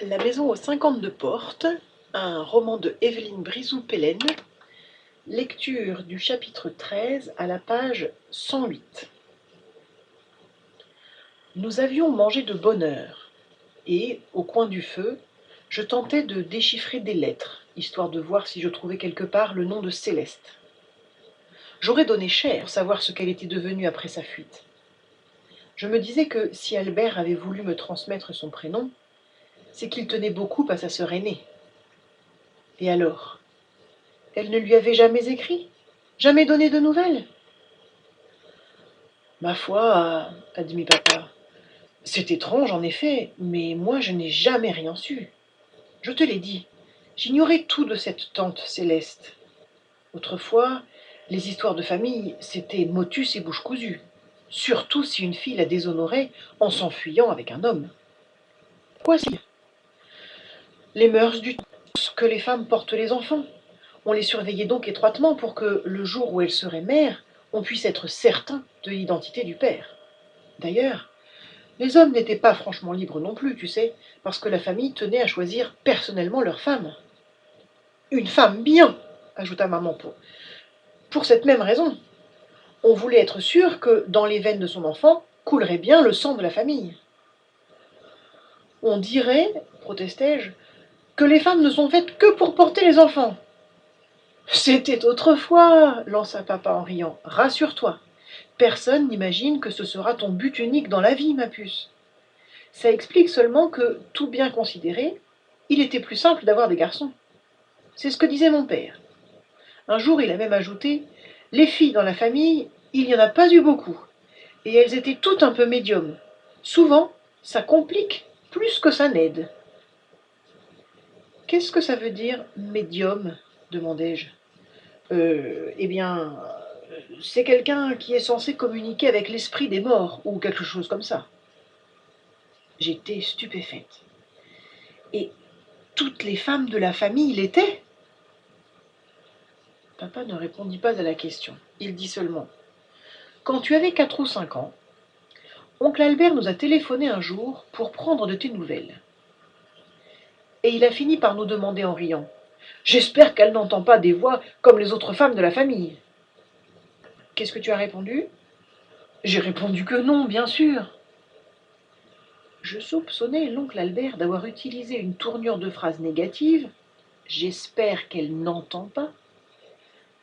La maison aux 52 portes, un roman de Évelyne Brizou-Pellène, lecture du chapitre 13 à la page 108. Nous avions mangé de bonne heure, et, au coin du feu, je tentais de déchiffrer des lettres, histoire de voir si je trouvais quelque part le nom de Céleste. J'aurais donné cher pour savoir ce qu'elle était devenue après sa fuite. Je me disais que si Albert avait voulu me transmettre son prénom, c'est qu'il tenait beaucoup à sa sœur aînée. Et alors ? Elle ne lui avait jamais écrit, jamais donné de nouvelles. Ma foi, admit papa, c'est étrange en effet, mais moi je n'ai jamais rien su. Je te l'ai dit, j'ignorais tout de cette tante Céleste. Autrefois, les histoires de famille, c'était motus et bouche cousue, surtout si une fille la déshonorait en s'enfuyant avec un homme. Voici les mœurs du temps que les femmes portent les enfants. On les surveillait donc étroitement pour que, le jour où elles seraient mères, on puisse être certain de l'identité du père. D'ailleurs, les hommes n'étaient pas franchement libres non plus, tu sais, parce que la famille tenait à choisir personnellement leur femme. Une femme bien, ajouta maman pour cette même raison. On voulait être sûr que, dans les veines de son enfant, coulerait bien le sang de la famille. On dirait, protestai-je, que les femmes ne sont faites que pour porter les enfants. C'était autrefois, lança papa en riant. Rassure-toi, personne n'imagine que ce sera ton but unique dans la vie, ma puce. Ça explique seulement que, tout bien considéré, il était plus simple d'avoir des garçons. C'est ce que disait mon père. Un jour, il a même ajouté « Les filles dans la famille, il n'y en a pas eu beaucoup, et elles étaient toutes un peu médiums. Souvent, ça complique plus que ça n'aide. » Qu'est-ce que ça veut dire « médium » demandai-je. Eh bien, c'est quelqu'un qui est censé communiquer avec l'esprit des morts, ou quelque chose comme ça. J'étais stupéfaite. Et toutes les femmes de la famille l'étaient ? Papa ne répondit pas à la question. Il dit seulement « Quand tu avais 4 ou 5 ans, oncle Albert nous a téléphoné un jour pour prendre de tes nouvelles. Et il a fini par nous demander en riant « J'espère qu'elle n'entend pas des voix comme les autres femmes de la famille. » Qu'est-ce que tu as répondu ? J'ai répondu que non, bien sûr. Je soupçonnais l'oncle Albert d'avoir utilisé une tournure de phrase négative « J'espère qu'elle n'entend pas »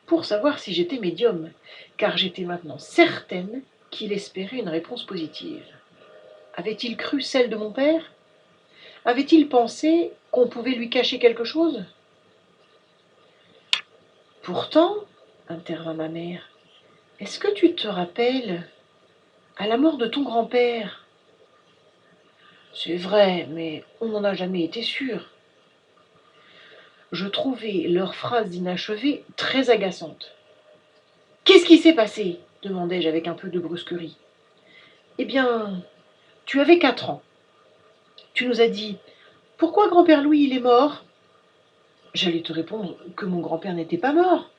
pour savoir si j'étais médium, car j'étais maintenant certaine qu'il espérait une réponse positive. Avait-il cru celle de mon père ? Avait-il pensé qu'on pouvait lui cacher quelque chose ? Pourtant, intervint ma mère, est-ce que tu te rappelles, à la mort de ton grand-père ? C'est vrai, mais on n'en a jamais été sûr. Je trouvais leur phrase inachevée très agaçante. « Qu'est-ce qui s'est passé ?» demandai-je avec un peu de brusquerie. « Eh bien, tu avais 4 ans. Tu nous as dit « Pourquoi grand-père Louis, il est mort ?» J'allais te répondre que mon grand-père n'était pas mort,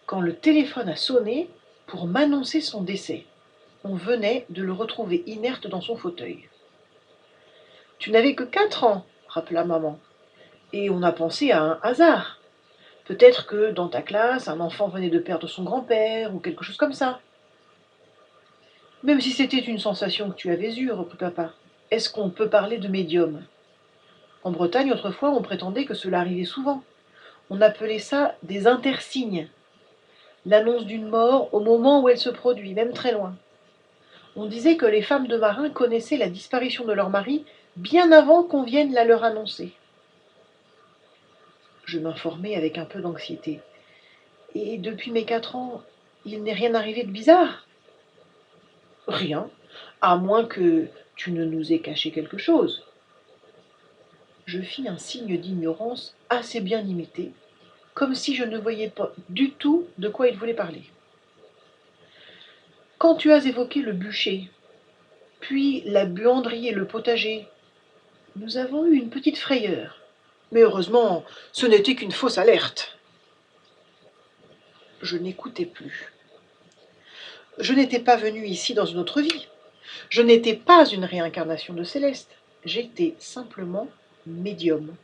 quand le téléphone a sonné pour m'annoncer son décès. On venait de le retrouver inerte dans son fauteuil. « Tu n'avais que 4 ans, rappela maman, et on a pensé à un hasard. Peut-être que, dans ta classe, un enfant venait de perdre son grand-père, ou quelque chose comme ça. » Même si c'était une sensation que tu avais eue, reprit papa, est-ce qu'on peut parler de médium ? En Bretagne, autrefois, on prétendait que cela arrivait souvent. On appelait ça des intersignes. L'annonce d'une mort au moment où elle se produit, même très loin. On disait que les femmes de marins connaissaient la disparition de leur mari bien avant qu'on vienne la leur annoncer. Je m'informais avec un peu d'anxiété. Et depuis mes 4 ans, il n'est rien arrivé de bizarre ? Rien, à moins que tu ne nous aies caché quelque chose. Je fis un signe d'ignorance assez bien imité, comme si je ne voyais pas du tout de quoi il voulait parler. Quand tu as évoqué le bûcher, puis la buanderie et le potager, nous avons eu une petite frayeur. Mais heureusement, ce n'était qu'une fausse alerte. Je n'écoutais plus. Je n'étais pas venue ici dans une autre vie. Je n'étais pas une réincarnation de Céleste. J'étais simplement médium.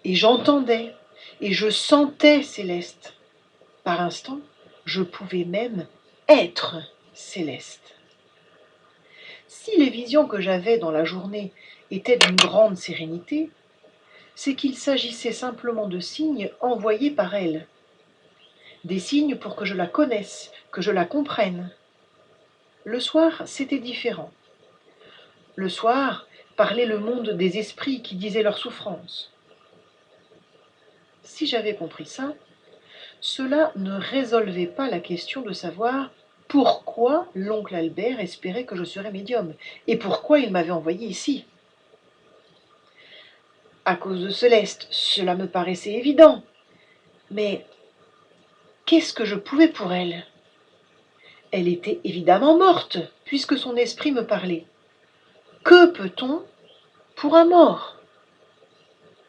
Et j'entendais, et je sentais Céleste. Par instant, je pouvais même être Céleste. Si les visions que j'avais dans la journée étaient d'une grande sérénité, c'est qu'il s'agissait simplement de signes envoyés par elle. Des signes pour que je la connaisse, que je la comprenne. Le soir, c'était différent. Le soir, parlait le monde des esprits qui disaient leur souffrance. Si j'avais compris ça, cela ne résolvait pas la question de savoir pourquoi l'oncle Albert espérait que je serais médium et pourquoi il m'avait envoyé ici. À cause de Céleste, cela me paraissait évident. Mais qu'est-ce que je pouvais pour elle? Elle était évidemment morte, puisque son esprit me parlait. Que peut-on pour un mort?